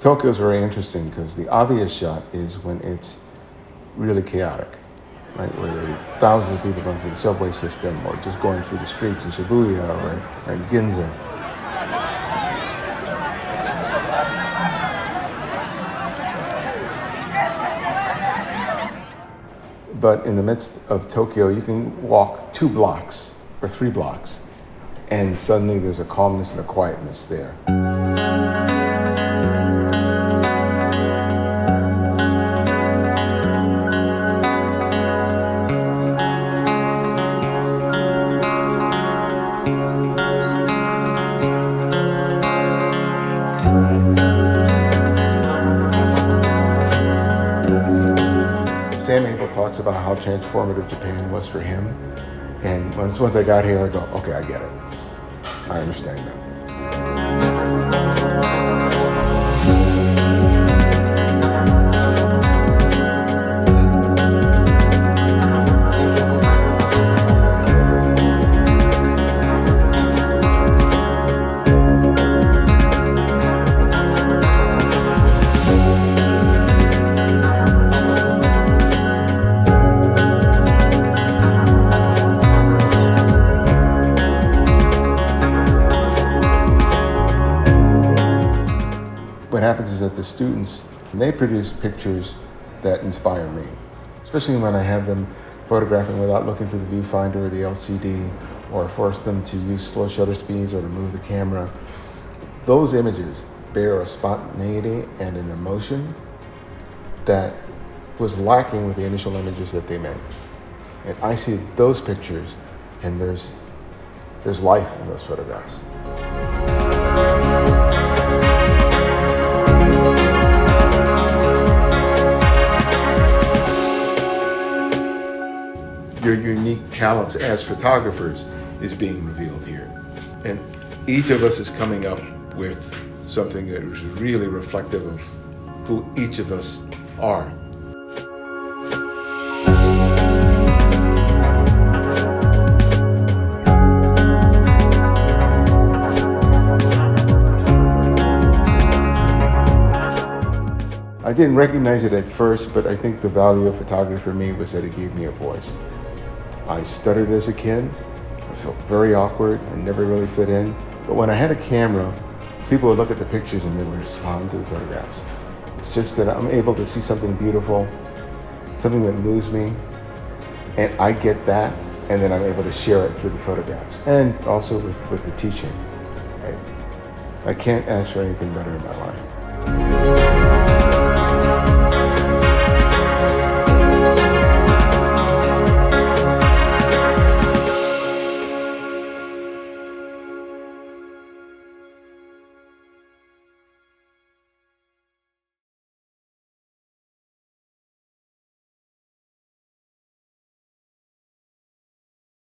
Tokyo is very interesting because the obvious shot is when it's really chaotic, right? Where there are thousands of people going through the subway system or just going through the streets in Shibuya or in Ginza. But in the midst of Tokyo, you can walk 2 blocks or 3 blocks, and suddenly there's a calmness and a quietness there. Sam Abel talks about how transformative Japan was for him. And once I got here, I go, okay, I get it. I understand now. What happens is that the students, they produce pictures that inspire me, especially when I have them photographing without looking through the viewfinder or the LCD, or force them to use slow shutter speeds or to move the camera. Those images bear a spontaneity and an emotion that was lacking with the initial images that they made. And I see those pictures, and there's life in those photographs. Your unique talents as photographers is being revealed here. And each of us is coming up with something that is really reflective of who each of us are. I didn't recognize it at first, but I think the value of photography for me was that it gave me a voice. I stuttered as a kid. I felt very awkward. I never really fit in. But when I had a camera, people would look at the pictures and they would respond to the photographs. It's just that I'm able to see something beautiful, something that moves me, and I get that, and then I'm able to share it through the photographs. And also with the teaching. I can't ask for anything better in my life.